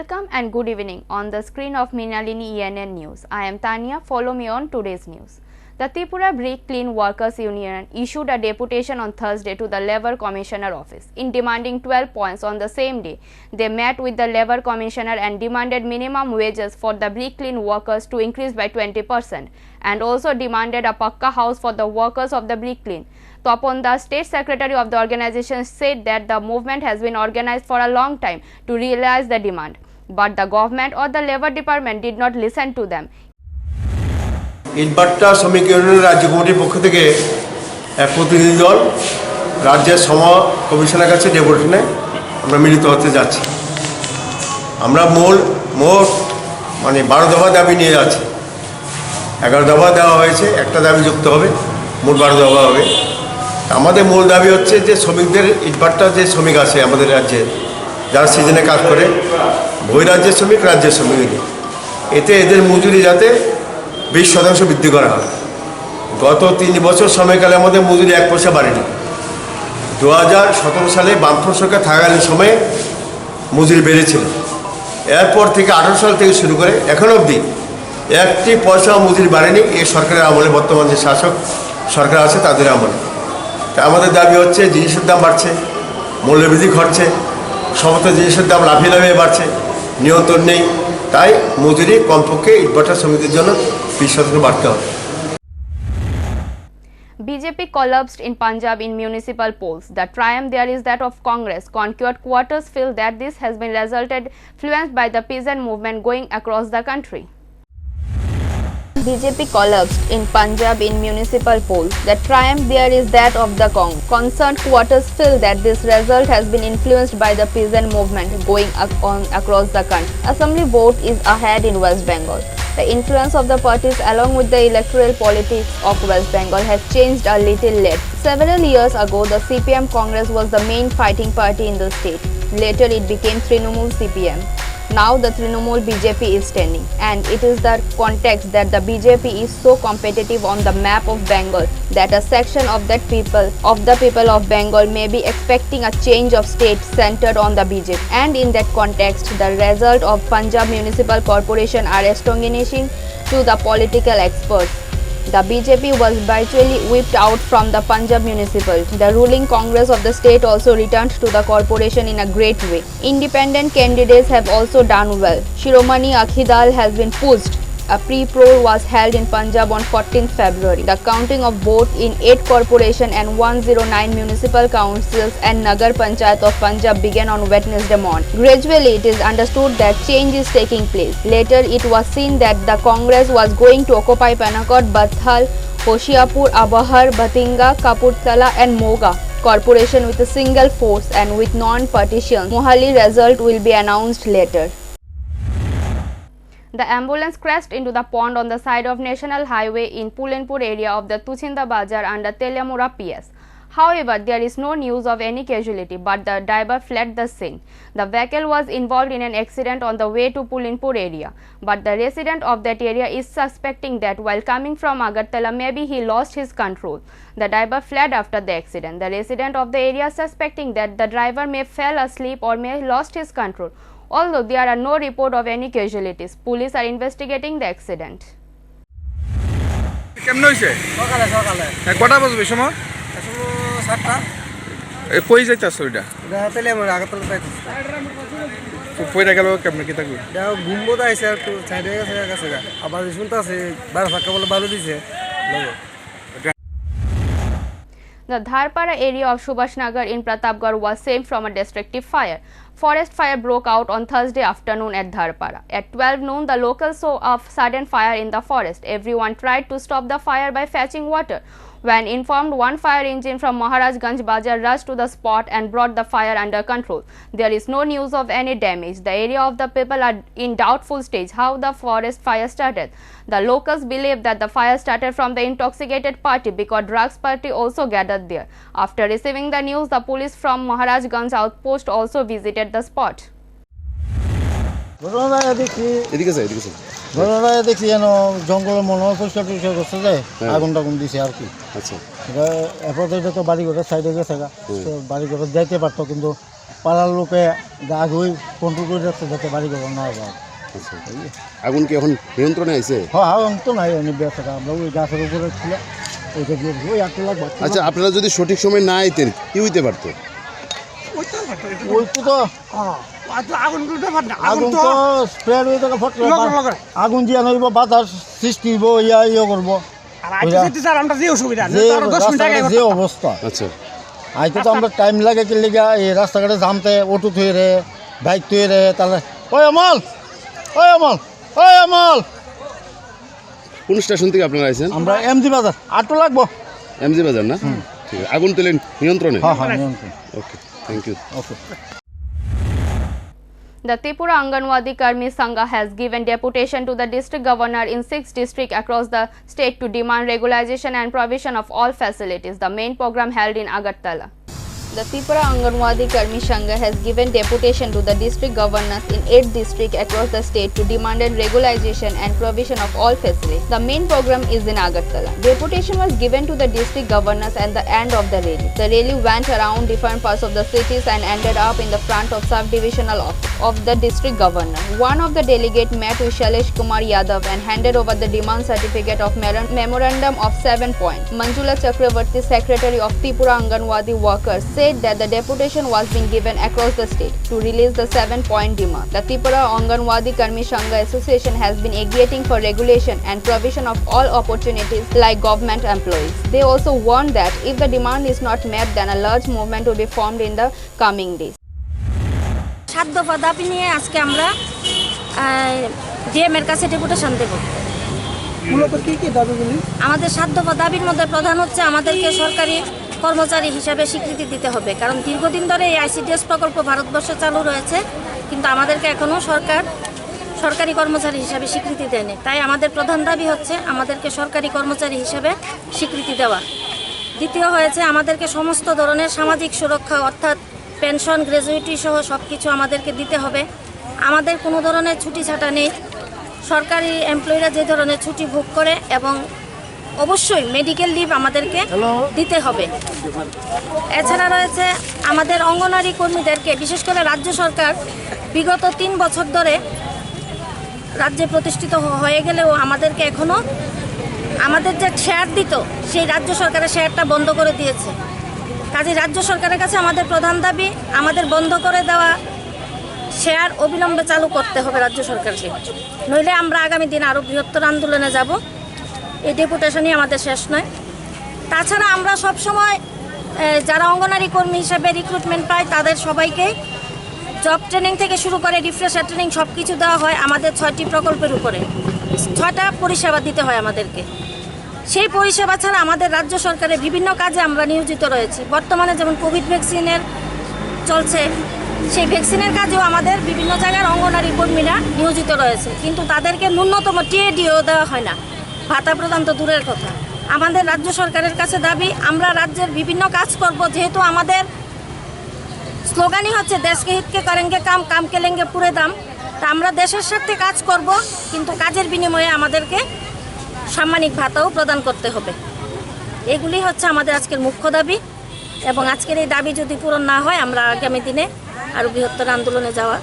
Welcome and good evening on the screen of Mrinalini ENN News. I am Tania. Follow me on today's news. The Tripura Brick Clean Workers Union issued a deputation on Thursday to the Labour Commissioner office in demanding 12 points. On the same day, they met with the Labour Commissioner and demanded minimum wages for the brick clean workers to increase by 20% and also demanded a Pakka house for the workers of the brick clean. Upon the State Secretary of the organization said that the movement has been organized for a long time to realize the demand, but the government or the Labour Department did not listen to them. ইটভাটা শ্রমিক ইউনিয়নের রাজ্য কমিটির পক্ষ থেকে এক প্রতিনিধি দল রাজ্যের শ্রম কমিশনের কাছে ডেপুটেশনে আমরা মিলিত হতে যাচ্ছি। আমরা মোট 12 দফা দাবি নিয়ে যাচ্ছি। 11 দফা দেওয়া হয়েছে, একটা দাবি যুক্ত হবে, মোট 12 দফা হবে। আমাদের মূল দাবি হচ্ছে যে শ্রমিকদের ইটভাটা যে শ্রমিক আছে আমাদের রাজ্যে যারা সিজনে কাজ করে, বহিরাজ্যের শ্রমিক, রাজ্যের শ্রমিক, এতে এদের মজুরি যাতে 20% বৃদ্ধি করা হয়। গত 3 বছর সময়কালে আমাদের মজুরি 1 পয়সা বাড়েনি। 2017 সালে বামফ্রন্ট সরকার থাকাকালীন সময়ে মজুরি বেড়েছিল। এরপর থেকে 18 সাল থেকে শুরু করে এখন অবধি 1 পয়সা মজুরি বাড়েনি এই সরকারের আমলে, বর্তমান যে শাসক সরকার আছে তাদের আমলে। তা আমাদের দাবি হচ্ছে জিনিসের দাম বাড়ছে, মূল্যবৃদ্ধি ঘটছে, সমস্ত জিনিসের দাম লাফিয়ে বাড়ছে, নিয়ন্ত্রণ নেই। তাই মজুরি কমপক্ষে ইটভাটা শ্রমিকদের জন্য 20% বাড়তে হবে। BJP collapsed in Punjab in municipal polls. The triumph there is that of Congress. Conquered quarters feel that this has been resulted influenced by the peasant movement going across the country. BJP collapsed in Punjab in municipal polls. The triumph there is that of the concerned quarters feel that this result has been influenced by the peasant movement going across the country. Assembly vote is ahead in West Bengal. The influence of the parties along with the electoral politics of West Bengal has changed a little late. Several years ago, the CPM Congress was the main fighting party in the state. Later, it became Trinamool CPM. Now the Trinamool BJP is standing, and it is the context that the BJP is so competitive on the map of Bengal that a section of the people of Bengal may be expecting a change of state centered on the BJP. And in that context, the result of Punjab Municipal Corporation are astonishing to the political experts. The BJP was virtually whipped out from the Punjab municipal. The ruling Congress of the state also returned to the corporation in a great way. Independent candidates have also done well. Shiromani Akali Dal has been pushed. A pre-poll was held in Punjab on 14th February. The counting of votes in 8 corporation and 109 municipal councils and Nagar Panchayat of Punjab began on Wednesday morning. Gradually, it is understood that change is taking place. Later, it was seen that the Congress was going to occupy Panakot, Bathal, Hoshiarpur, Abahar, Bhatinga, Kapurthala and Moga corporation with a single force and with non-partitions. Mohali result will be announced later. The ambulance crashed into the pond on the side of National Highway in Pulenpur area of the Tuchinda Bazar under Telamura PS. However, there is no news of any casualty, but the driver fled the scene. The vehicle was involved in an accident on the way to Pulenpur area, but the resident of that area is suspecting that while coming from Agartala, maybe he lost his control. The driver fled after the accident. The resident of the area suspecting that the driver may fell asleep or may lost his control. Although there are no report of any casualties, police are investigating the accident. কেমন হইছে? সকালে কটা বাজবে সময়? 7টা। কই যাইতাছ ওইটা? তেলে আমার আগতলা যাইতাছ। কইরা গেল কেমন কি থাকবে? দাও ঘুমবো আইছে একটু সাইডে গেছে আবার শুনতাছে বাইরে ফাঁকা বলে বালু দিছে। The Dharpara area of Subhashnagar in Pratapgarh was saved from a destructive fire. Forest fire broke out on Thursday afternoon at Dharpara. At 12 noon, the locals saw a sudden fire in the forest. Everyone tried to stop the fire by fetching water. When informed, one fire engine from Maharajganj Bazar rushed to the spot and brought the fire under control. There is no news of any damage. The area of the people are in doubtful stage how the forest fire started. The locals believe that the fire started from the intoxicated party because drugs party also gathered there. After receiving the news, the police from Maharajganj outpost also visited the spot. ঘটনাটা দেখছি যেন জঙ্গলের মনে হয় পরিষ্কার করতে যায় আগুন টাগুন দিছে আর কি। আচ্ছা, এরপর এটা তো বাড়িঘরের সাইডে গেছে, তো বাড়িঘরে যাইতে পারতো কিন্তু পাড়ার লোকে গাছ হয়ে কন্ট্রোল করে রাখছে যাতে বাড়ি ঘর না যায়। আগুন কি এখন নিয়ন্ত্রণে আছে? হ্যাঁ আগুন তো নাই এমনি ব্যবসাটা, আমরা ওই গাছের উপরে ছিল ওইটা দিয়ে ওই একটু লাগবে। আচ্ছা, আপনারা যদি সঠিক সময় না আইতেন কি হইতে পারতো? ওইটা তো আগুন তো স্প্রেড হয়ে থাকে ফটকে আগুন দিয়ে নইব, বাতাস সৃষ্টি হইব, ইয়ে করবো যে অবস্থা। আচ্ছা, আইতে তো আমরা টাইম লাগে কি লেগে এই রাস্তাঘাটে জামতে অটো থুয়ে রে বাইক থুয়ে রে, তাহলে ওই আমল ওই আমল ওই আমল। কোন স্টেশন থেকে আপনারা আইছেন? আমরা এমজি বাজার, আটটো লাগবো। এমজি বাজার না? ঠিক আছে, আগুন তেলেন নিয়ন্ত্রণে? হ্যাঁ হ্যাঁ নিয়ন্ত্রণ। Okay, thank you. Okay. The Tripura Anganwadi Karmi Sangha has given deputation to the district governor in 6 districts across the state to demand regularization and provision of all facilities. The main program held in Agartala. The Tripura Anganwadi Karmi Sangha has given deputation to the district governors in 8 districts across the state to demand regularization and provision of all facilities. The main program is in Agartala. Deputation was given to the district governors at the end of the rally. The rally went around different parts of the cities and ended up in the front of sub-divisional office of the district governor. One of the delegates met with Shailesh Kumar Yadav and handed over the demand certificate of memorandum of 7 points. Manjula Chakravarti, secretary of Tripura Anganwadi workers, said that the deputation was being given across the state to release the 7-point demand. The Tripura Anganwadi Karmi Sangha Association has been agitating for regulation and provision of all opportunities like government employees. They also warned that if the demand is not met, then a large movement will be formed in the coming days. 7 দফা দাবি নিয়ে আজকে আমরা DM এর কাছে deputation দেব। মূলত কি কি দাবিগুলি? আমাদের 7 দফা দাবির মধ্যে প্রধান হচ্ছে আমাদেরকে সরকারি কর্মচারী হিসাবে স্বীকৃতি দিতে হবে, কারণ দীর্ঘদিন ধরে এই আইসিডিএস প্রকল্প ভারতবর্ষে চালু রয়েছে, কিন্তু আমাদেরকে এখনও সরকারি কর্মচারী হিসাবে স্বীকৃতি দেয়নি। তাই আমাদের প্রধান দাবি হচ্ছে আমাদেরকে সরকারি কর্মচারী হিসাবে স্বীকৃতি দেওয়া। দ্বিতীয় হয়েছে আমাদেরকে সমস্ত ধরনের সামাজিক সুরক্ষা অর্থাৎ পেনশন, গ্র্যাজুইটি সহ সব কিছু আমাদেরকে দিতে হবে। আমাদের কোনো ধরনের ছুটি ছাটা নেই, সরকারি এমপ্লয়িরা যে ধরনের ছুটি ভোগ করে, এবং অবশ্যই মেডিকেল লিভ আমাদেরকে দিতে হবে। এছাড়া রয়েছে আমাদের অঙ্গনওয়াড়ি কর্মীদেরকে, বিশেষ করে রাজ্য সরকার বিগত 3 বছর ধরে রাজ্যে প্রতিষ্ঠিত হয়ে গেলেও আমাদেরকে এখনও আমাদের যে শেয়ার দিত সেই রাজ্য সরকারের শেয়ারটা বন্ধ করে দিয়েছে। কাজে রাজ্য সরকারের কাছে আমাদের প্রধান দাবি আমাদের বন্ধ করে দেওয়া শেয়ার অবিলম্বে চালু করতে হবে রাজ্য সরকারকে, নইলে আমরা আগামী দিন আরও বৃহত্তর আন্দোলনে যাব। এই ডেপুটেশনই আমাদের শেষ নয়। তাছাড়া আমরা সবসময় যারা অঙ্গনারী কর্মী হিসেবে রিক্রুটমেন্ট পায় তাদের সবাইকেই জব ট্রেনিং থেকে শুরু করে রিফ্রেশার ট্রেনিং সব কিছু দেওয়া হয় আমাদের 6টি প্রকল্পের উপরে। 6টা পরিষেবা দিতে হয় আমাদেরকে। সেই পরিষেবা ছাড়া আমাদের রাজ্য সরকারের বিভিন্ন কাজে আমরা নিয়োজিত রয়েছি। বর্তমানে যেমন কোভিড ভ্যাকসিনের চলছে, সেই ভ্যাকসিনের কাজেও আমাদের বিভিন্ন জায়গার অঙ্গনারী কর্মীরা নিয়োজিত রয়েছে, কিন্তু তাদেরকে ন্যূনতম টিএডিও দেওয়া হয় না, ভাতা প্রদান তো দূরের কথা। আমাদের রাজ্য সরকারের কাছে দাবি আমরা রাজ্যের বিভিন্ন কাজ করব, যেহেতু আমাদের স্লোগানই হচ্ছে দেশকে হিতকে করেঙ্গে কাম, কামকে লেঙ্গে পুরে দাম। তা আমরা দেশের স্বার্থে কাজ করব, কিন্তু কাজের বিনিময়ে আমাদেরকে সাম্মানিক ভাতাও প্রদান করতে হবে। এগুলি হচ্ছে আমাদের আজকের মুখ্য দাবি, এবং আজকের এই দাবি যদি পূরণ না হয় আমরা আগামী দিনে আরও বৃহত্তর আন্দোলনে যাওয়া।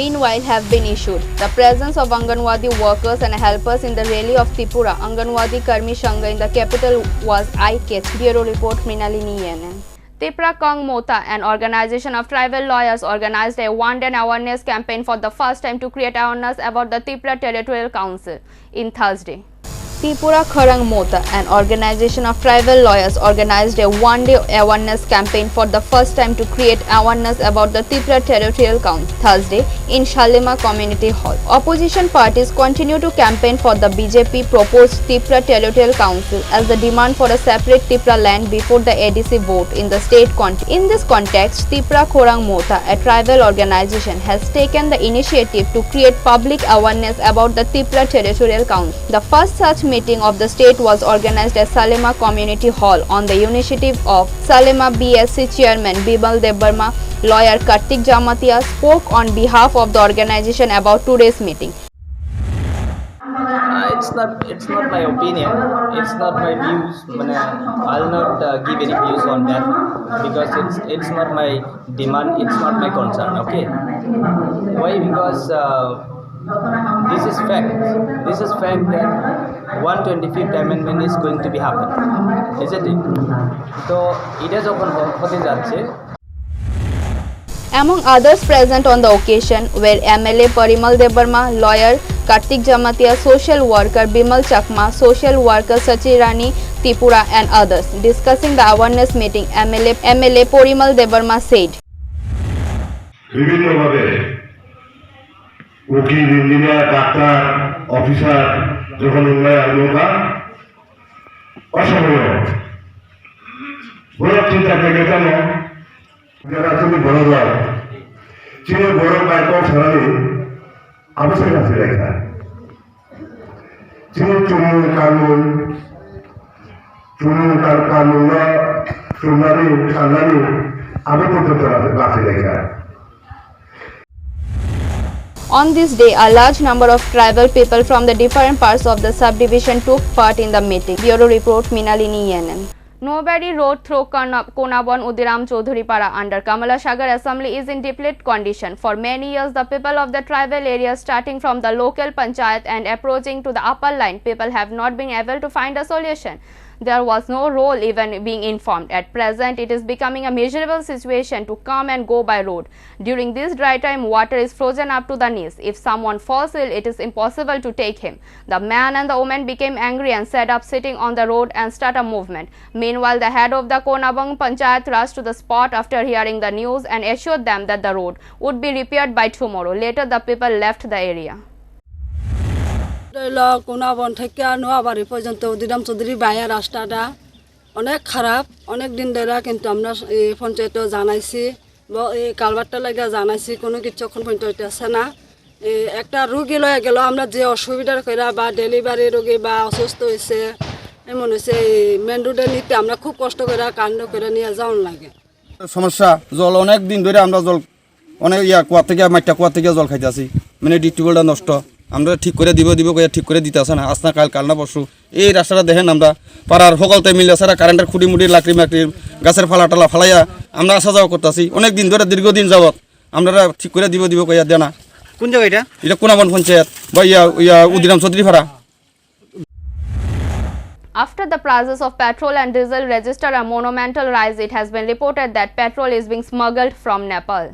Meanwhile have been issued. The presence of Anganwadi workers and helpers in the rally of Tripura Anganwadi Karmi Sangha in the capital was eye-catch. Bureau report Mrinalini Yenan. Tripura Kong Mota, an organization of tribal lawyers, organized a one-day awareness campaign for the first time to create awareness about the Tripura Territorial Council in Thursday. Tripura Kharang Mota, an organization of tribal lawyers, organized a one-day awareness campaign for the first time to create awareness about the Tripura Territorial Council Thursday in Shalima Community Hall. Opposition parties continue to campaign for the BJP proposed Tripura Territorial Council as the demand for a separate Tripura land before the ADC vote in the state context. In this context, Tripura Kharang Mota, a tribal organization, has taken the initiative to create public awareness about the Tripura Territorial Council. The first such meeting of the state was organized at Salema Community Hall on the initiative of Salema BSC Chairman Bimal Debarma. Lawyer Kartik Jamatia spoke on behalf of the organization about today's meeting. it's not my opinion, it's not my views. I'll not give any views on that because it's not my demand, it's not my concern. Okay, why? Because this is fact. This is fact that 125th amendment is going to be happen, isn't it? So এটা যখন হতে যাচ্ছে. Among others present on the occasion were MLA Parimal Debarma, lawyer Kartik Jamatia, social worker Bimal Chakma, social worker Sachirani Tripura and others. Discussing the awareness meeting, MLA Parimal Debarma said, বিভিন্নভাবে উকিল, engineer, doctor, officer যখন উন্নয়ন নৌকা অসময় বড় চিন্তা থেকে কেন যারা তুমি বড় যাও চীনের বড় বাইক সরানি আবশ্যক কাছে রেখা চীনের চুমুল কানুনরা সুন্দরী সান্দানি আবে পর্যন্ত কাছে রেখা. on this day, a large number of tribal people from the different parts of the subdivision took part in the meeting. Bureau Report, Minalini Yenan. Nobody road through Konabon Udiram Chaudhuripara under Kamala Sagar Assembly is in depleted condition. For many years, the people of the tribal area starting from the local panchayat and approaching to the upper line, people have not been able to find a solution. There was no role even being informed. At present, it is becoming a miserable situation to come and go by road. During this dry time, water is frozen up to the knees. If someone falls ill, it is impossible to take him. The man and the woman became angry and set up sitting on the road and start a movement. Meanwhile, the head of the Konabang Panchayat rushed to the spot after hearing the news and assured them that the road would be repaired by tomorrow. Later, the people left the area. Konaban থেকে নোয়াবাড়ি পর্যন্ত উদিরাম চৌধুরী বাইয়া রাস্তাটা অনেক খারাপ, অনেক দিন ধরে কিন্তু আমরা এই পঞ্চায়েতেও জানাইছি, এই কালভারটা লাগা জানাইছি, কোনো কিছু এখন পর্যন্ত হইতেছে না। একটা রুগী লয়ে গেল, আমরা যে অসুবিধার কইরা বা ডেলিভারি রোগী বা অসুস্থ হয়েছে এমন হয়েছে, এই মেন রোডে নিতে আমরা খুব কষ্ট করে কাণ্ড করে নিয়ে যাওয়ার লাগে। সমস্যা জল অনেক দিন ধরে আমরা জল অনেক কুয়া থেকে মাইটা কুয়া থেকে জল খাইতে আসি, মানে ডিটিউবওয়েলটা নষ্ট, আমরা ঠিক করে দিব কইয়া ঠিক করে দিতে আসে না, আজ না কাল না পরশু। এই রাস্তাটা দেখেন আমরা পাড়ার সকলতে মিলে সারা কারেন্টের খুঁটি মুটি লাকড়ি মাকড়ি গাছের ফালা ফালাইয়া আমরা আসা যাওয়া করতেছি অনেক দিন ধরে, দীর্ঘদিন যাবত আমরা ঠিক করে দিব কইয়া দেয় না। কোন জায়গা এটা কোনাবন পঞ্চায়েত বা উদিরাম চৌধুরী পাড়া। After the prices of petrol and diesel register a monumental rise, it has been reported that petrol is being smuggled from Nepal.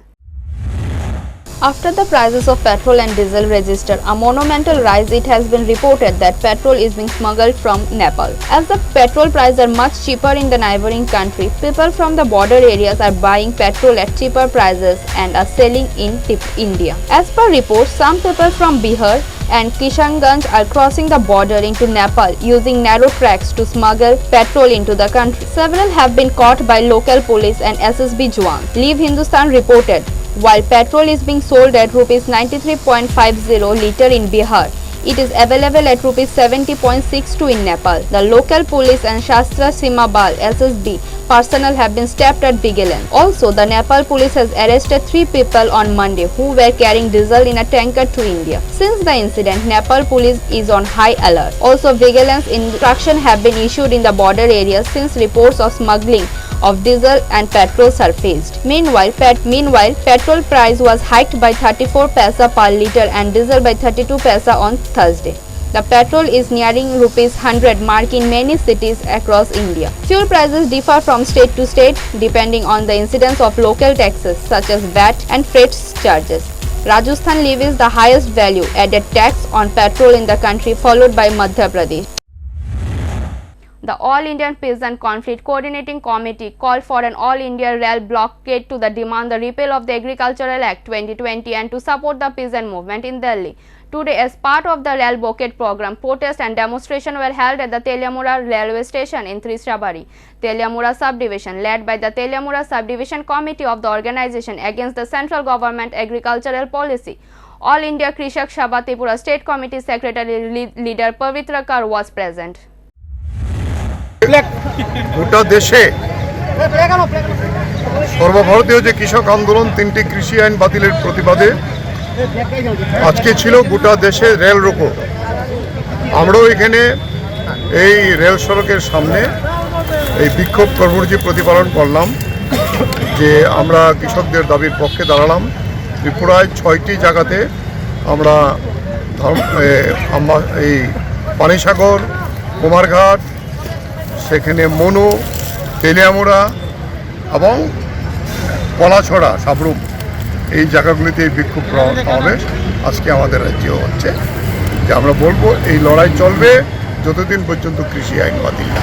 After the prices of petrol and diesel register a monumental rise, it has been reported that petrol is being smuggled from Nepal. As the petrol prices are much cheaper in the neighboring country, people from the border areas are buying petrol at cheaper prices and are selling in India. As per reports, some people from Bihar and Kishanganj are crossing the border into Nepal using narrow tracks to smuggle petrol into the country. Several have been caught by local police and SSB Jawans. Leave Hindustan reported, while petrol is being sold at rupees 93.50 litre in Bihar, it is available at rupees 70.62 in Nepal. The local police and Shastra Sima Bal SSB personnel have been stepped at vigilance. Also, the Nepal police has arrested 3 people on Monday who were carrying diesel in a tanker to India. Since the incident, Nepal police is on high alert. Also, vigilance instructions have been issued in the border areas since reports of smuggling of diesel and petrol surfaced. Meanwhile, petrol price was hiked by 34 paisa per litre and diesel by 32 paisa on Thursday. The petrol is nearing rupees 100 mark in many cities across India. Fuel prices differ from state to state depending on the incidence of local taxes such as VAT and freight charges. Rajasthan levies the highest value added tax on petrol in the country, followed by Madhya Pradesh. The All Indian Peace and Conflict Coordinating Committee called for an All India rail blockade to demand the repeal of the Agricultural Act 2020 and to support the peasant movement in Delhi. Today, as part of the rail blockade program, protests and demonstrations were held at the Teliamura railway station in Trishrabari, Teliamura subdivision, led by the Teliamura subdivision committee of the organization against the central government agricultural policy. All India Krishak Sabha Tripura State Committee Secretary Leader Pavitra Kar was present. গোটা দেশে সর্বভারতীয় যে কৃষক আন্দোলন 3টি কৃষি আইন বাতিলের প্রতিবাদে আজকে ছিল গোটা দেশে রেল রোকো। আমরাও এখানে এই রেল সড়কের সামনে এই বিক্ষোভ কর্মসূচি প্রতিপালন করলাম যে আমরা কৃষকদের দাবির পক্ষে দাঁড়ালাম। ত্রিপুরায় 6টি জায়গাতে আমরা এই পানিসাগর, কুমারঘাট, সেখানে মনু, তেলিয়ামুড়া এবং কলাছড়া, সাবরুম, এই জায়গাগুলিতে এই বিক্ষোভ সমাবেশ আজকে আমাদের রাজ্যেও হচ্ছে। যে আমরা বলবো এই লড়াই চলবে যতদিন পর্যন্ত কৃষি আইন বাতিল না।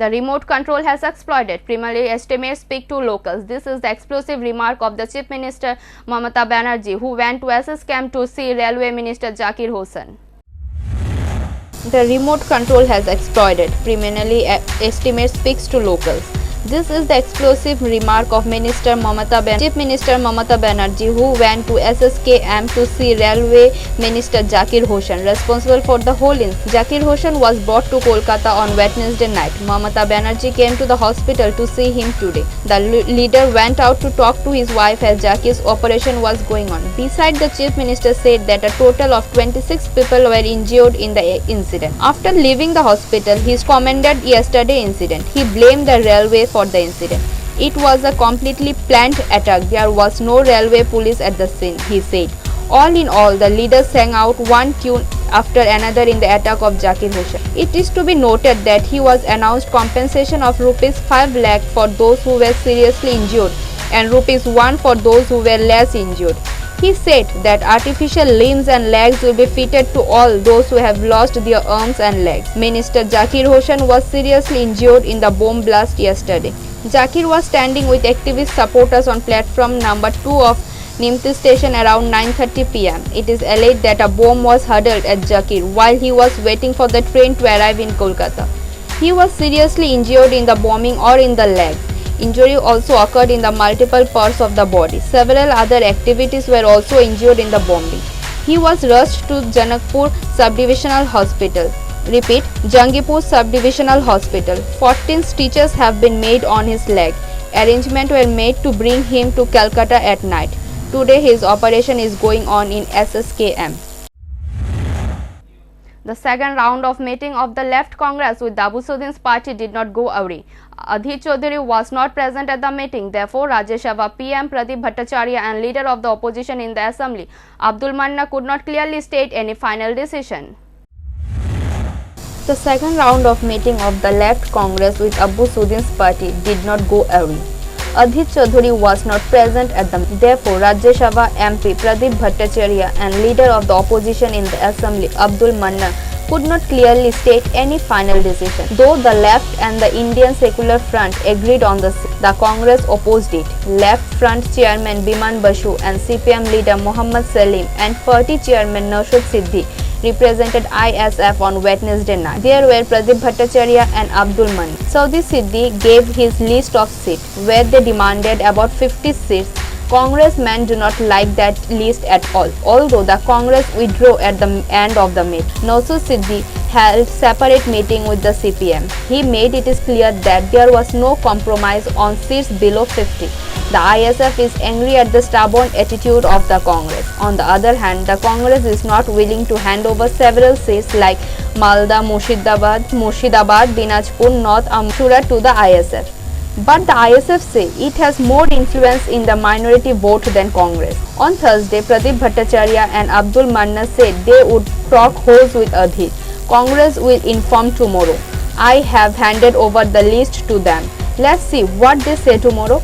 The remote control has exploited. Preliminary estimates speak to locals. This is the explosive remark of the Chief Minister Mamata Banerjee, who went to SS camp to see Railway Minister Zakir Hossain. The remote control has exploited. Preliminary estimates speaks to locals. This is the explosive remark of Chief Minister Mamata Banerjee, who went to SSKM to see Railway Minister Zakir Hossain, responsible for the whole incident. Zakir Hossain was brought to Kolkata on Wednesday night. Mamata Banerjee came to the hospital to see him today. The leader went out to talk to his wife as Zakir's operation was going on. Besides, the Chief Minister said that a total of 26 people were injured in the incident. After leaving the hospital, he commended yesterday's incident. He blamed the railway for the incident. It was a completely planned attack. There was no railway police at the scene, he said. All in all, the leaders sang out one tune after another in the attack of Zakir Hossain. It is to be noted that he was announced compensation of rupees 5 lakh for those who were seriously injured and rupees 1 for those who were less injured. He said that artificial limbs and legs will be fitted to all those who have lost their arms and legs. Minister Zakir Hossain was seriously injured in the bomb blast yesterday. Zakir was standing with activist supporters on platform number 2 of Nimti station around 9:30 p.m. It is alleged that a bomb was hurled at Zakir while he was waiting for the train to arrive in Kolkata. He was seriously injured in the bombing or in the legs. Injury also occurred in the multiple parts of the body. Several other activities were also injured in the bombing. He was rushed to Janakpur Subdivisional Hospital. Repeat, Jangipur Subdivisional Hospital. 14 stitches have been made on his leg. Arrangements were made to bring him to Calcutta at night. Today his operation is going on in SSKM. The second round of meeting of the Left Congress with Dabusudin's party did not go awry. Adhir Chaudhary was not present at the meeting. Therefore, Rajya Sabha PM Pradip Bhattacharya and leader of the opposition in the assembly, Abdul Manna, could not clearly state any final decision. The second round of meeting of the Left Congress with Dabusudin's party did not go awry. Adhir Chaudhary was not present at the meeting. Therefore, Rajya Sabha MP Pradip Bhattacharya and leader of the opposition in the assembly, Abdul Manna, could not clearly state any final decision. Though the left and the Indian Secular Front agreed on the Congress opposed it. Left Front Chairman Biman Basu and CPM leader Muhammad Salim and party chairman Naushad Siddi represented ISF on Wednesday night. There were Pradip Bhattacharya and Abdul Mani. Saudi Siddi gave his list of seats, where they demanded about 50 seats. Congressmen do not like that list at all, although the Congress withdrew at the end of the meeting. Naushad Siddi held separate meeting with the CPM. He made it clear that there was no compromise on seats below 50. The ISF is angry at the stubborn attitude of the Congress. On the other hand, the Congress is not willing to hand over several seats like Malda, Murshidabad, Dinajpur, North Amshura to the ISF. But the ISF say it has more influence in the minority vote than Congress. On Thursday, Pradip Bhattacharya and Abdul Manna said they would talk holes with Adhir. Congress will inform tomorrow. I have handed over the list to them. Let's see what they say tomorrow.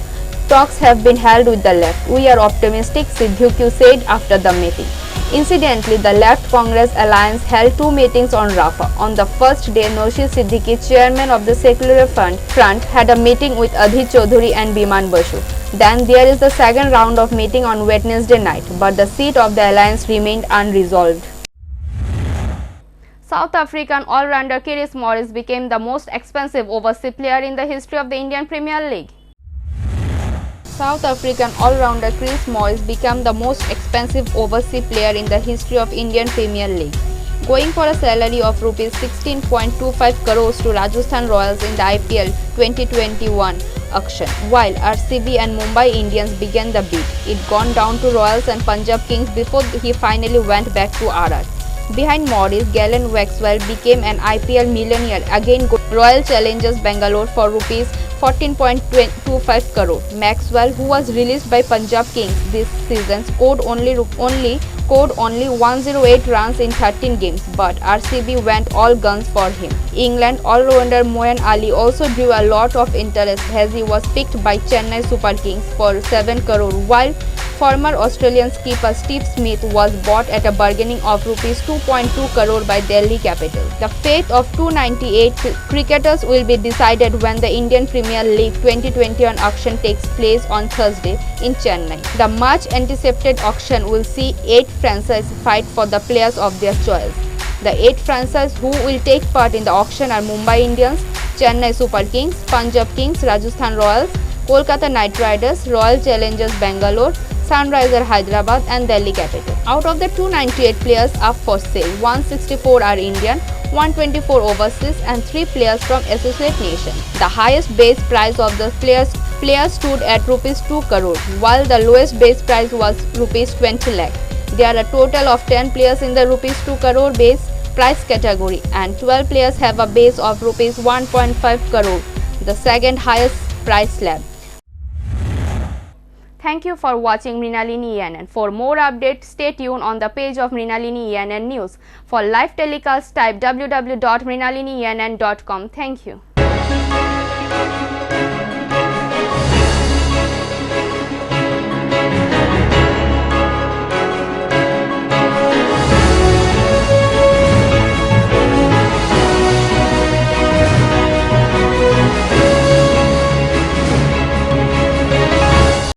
Talks have been held with the left. We are optimistic, Siddiqui said after the meeting. Incidentally, the Left Congress Alliance held 2 meetings on Rafah. On the first day, Naushad Siddiqui, chairman of the Secular Front, had a meeting with Adhir Chaudhary and Biman Basu. Then there is the second round of meeting on Wednesday night, but the seat of the alliance remained unresolved. South African all-rounder Chris Morris became the most expensive overseas player in the history of the Indian Premier League. South African all-rounder Chris Morris became the most expensive overseas player in the history of Indian Premier League, going for a salary of rupees 16.25 crores to Rajasthan Royals in the IPL 2021 auction. While RCB and Mumbai Indians began the bid, it gone down to Royals and Punjab Kings before he finally went back to RR. Behind Morris, Galen Maxwell became an IPL millionaire, again Royal Challengers Bangalore for rupees 14.25 crore. Maxwell, who was released by Punjab Kings this season, scored only 108 runs in 13 games, but RCB went all guns for him. England all-rounder Moeen Ali also drew a lot of interest as he was picked by Chennai Super Kings for 7 crore, while former Australian skipper Steve Smith was bought at a bargaining of rupees 2.2 crore by Delhi Capital. The fate of 298 cricketers will be decided when the Indian Premier League 2021 auction takes place on Thursday in Chennai. The much anticipated auction will see 8 franchises fight for the players of their choice. The 8 franchises who will take part in the auction are Mumbai Indians, Chennai Super Kings, Punjab Kings, Rajasthan Royals, Kolkata Knight Riders, Royal Challengers Bangalore, Sunrisers Hyderabad and Delhi Capital. Out of the 298 players up for sale, 164 are Indian, 124 overseas and 3 players from associate nations. The highest base price of the players stood at rupees 2 crore, while the lowest base price was rupees 20 lakh. There are a total of 10 players in the rupees 2 crore base price category and 12 players have a base of rupees 1.5 crore, the second highest price slab. Thank you for watching Mrinalini ENN. For more updates, stay tuned on the page of Mrinalini ENN News. For live telecast, type www.mrinalinienn.com. Thank you.